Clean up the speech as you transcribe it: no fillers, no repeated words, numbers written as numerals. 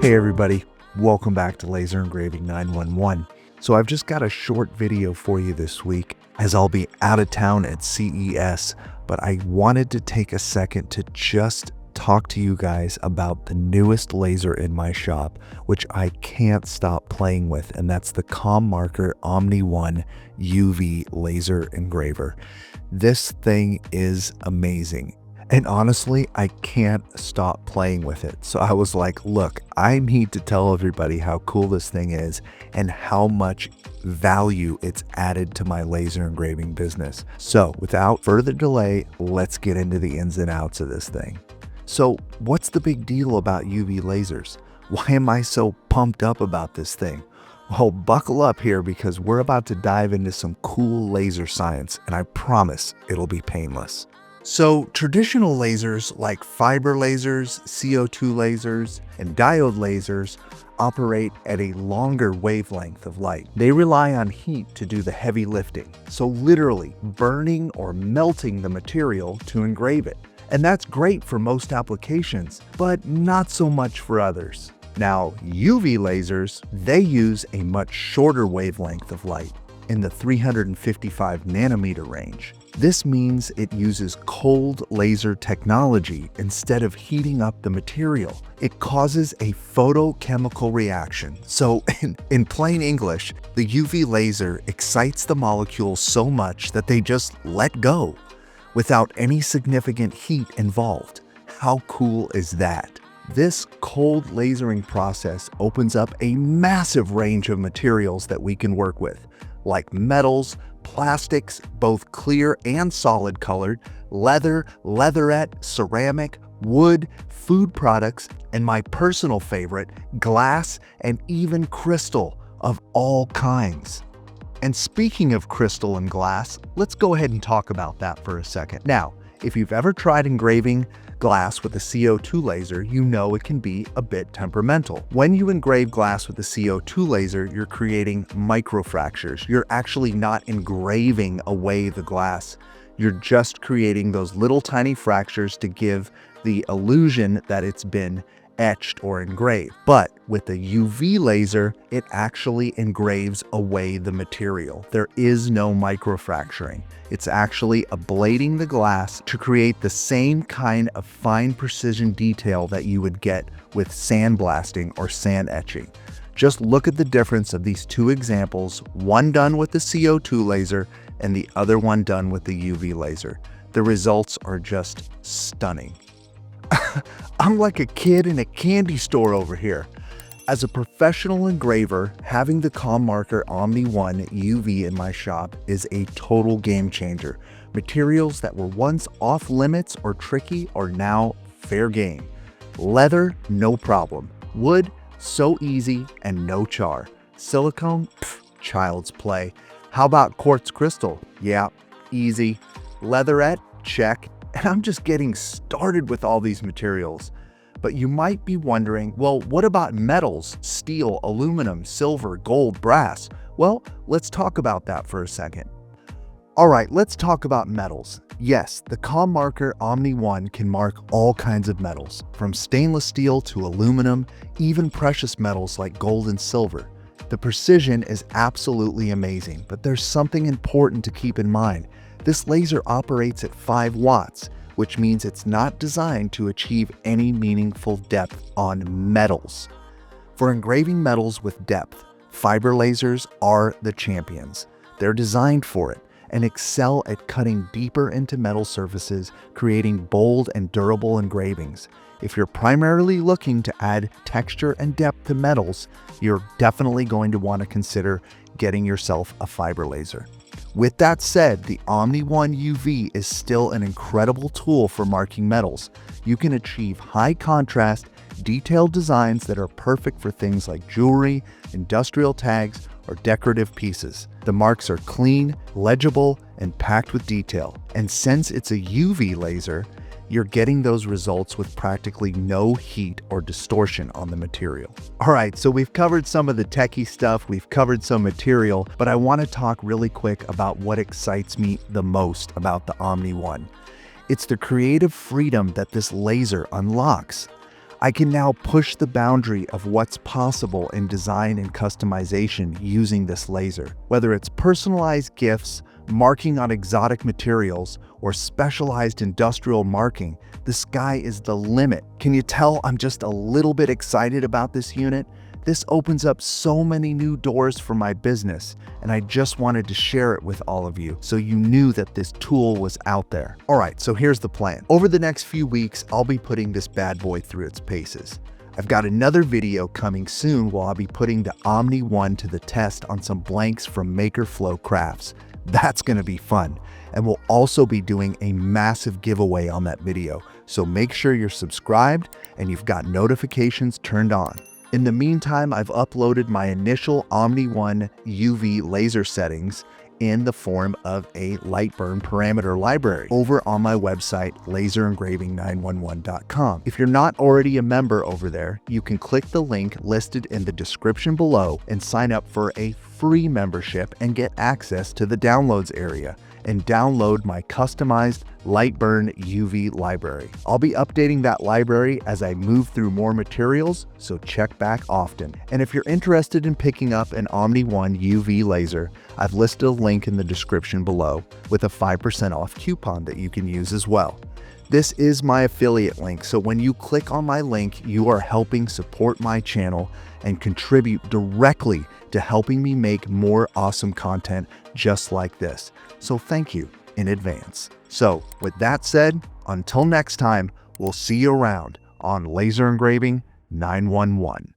Hey everybody, welcome back to Laser Engraving 911. So I've just got a short video for you this week as I'll be out of town at CES, but I wanted to take a second to just talk to you guys about the newest laser in my shop, which I can't stop playing with, and that's the ComMarker Omni One UV laser engraver. This thing is amazing. And honestly, I can't stop playing with it. So I was like, look, I need to tell everybody how cool this thing is and how much value it's added to my laser engraving business. So without further delay, let's get into the ins and outs of this thing. So what's the big deal about UV lasers? Why am I so pumped up about this thing? Well, buckle up here because we're about to dive into some cool laser science, and I promise it'll be painless. So traditional lasers like fiber lasers, CO2 lasers, and diode lasers operate at a longer wavelength of light. They rely on heat to do the heavy lifting, so literally burning or melting the material to engrave it. And that's great for most applications, but not so much for others. Now, UV lasers, they use a much shorter wavelength of light, in the 355 nanometer range. This means it uses cold laser technology instead of heating up the material. It causes a photochemical reaction. So in plain English, the UV laser excites the molecules so much that they just let go without any significant heat involved. How cool is that? This cold lasering process opens up a massive range of materials that we can work with, like metals, plastics, both clear and solid colored, leather, leatherette, ceramic, wood, food products, and my personal favorite, glass and even crystal of all kinds. And speaking of crystal and glass, let's go ahead and talk about that for a second. Now, if you've ever tried engraving glass with a CO2 laser, you know it can be a bit temperamental. When you engrave glass with a CO2 laser, you're creating microfractures. You're actually not engraving away the glass. You're just creating those little tiny fractures to give the illusion that it's been etched or engraved. But with a UV laser, it actually engraves away the material. There is no microfracturing. It's actually ablating the glass to create the same kind of fine precision detail that you would get with sandblasting or sand etching. Just look at the difference of these two examples, one done with the CO2 laser and the other one done with the UV laser. The results are just stunning. I'm like a kid in a candy store over here. As a professional engraver, having the ComMarker Omni One UV in my shop is a total game changer. Materials that were once off limits or tricky are now fair game. Leather, no problem. Wood, so easy and no char. Silicone, child's play. How about quartz crystal? Yeah, easy. Leatherette, check. And I'm just getting started with all these materials. But you might be wondering, well, what about metals, steel, aluminum, silver, gold, brass? Well, let's talk about that for a second. All right, let's talk about metals. Yes, the ComMarker Omni One can mark all kinds of metals, from stainless steel to aluminum, even precious metals like gold and silver. The precision is absolutely amazing, but there's something important to keep in mind. This laser operates at 5 watts, which means it's not designed to achieve any meaningful depth on metals. For engraving metals with depth, fiber lasers are the champions. They're designed for it and excel at cutting deeper into metal surfaces, creating bold and durable engravings. If you're primarily looking to add texture and depth to metals, you're definitely going to want to consider getting yourself a fiber laser. With that said, the Omni One UV is still an incredible tool for marking metals. You can achieve high contrast, detailed designs that are perfect for things like jewelry, industrial tags, or decorative pieces. The marks are clean, legible, and packed with detail. And since it's a UV laser, you're getting those results with practically no heat or distortion on the material. All right, so we've covered some of the techie stuff, we've covered some material, but I want to talk really quick about what excites me the most about the Omni One. It's the creative freedom that this laser unlocks. I can now push the boundary of what's possible in design and customization using this laser. Whether it's personalized gifts, marking on exotic materials, or specialized industrial marking, the sky is the limit. Can you tell I'm just a little bit excited about this unit? This opens up so many new doors for my business, and I just wanted to share it with all of you so you knew that this tool was out there. All right, so here's the plan. Over the next few weeks, I'll be putting this bad boy through its paces. I've got another video coming soon where I'll be putting the Omni One to the test on some blanks from MAKERFLO crafts. That's gonna be fun. And we'll also be doing a massive giveaway on that video, so make sure you're subscribed and you've got notifications turned on. In the meantime, I've uploaded my initial Omni One UV laser settings in the form of a light burn parameter library over on my website, laserengraving911.com. If you're not already a member over there, you can click the link listed in the description below and sign up for a free membership and get access to the downloads area and download my customized Lightburn UV library. I'll be updating that library as I move through more materials, so check back often. And if you're interested in picking up an Omni One UV laser, I've listed a link in the description below with a 5% off coupon that you can use as well. This is my affiliate link, so when you click on my link, you are helping support my channel and contribute directly to helping me make more awesome content just like this. So thank you in advance. So with that said, until next time, we'll see you around on Laser Engraving 911.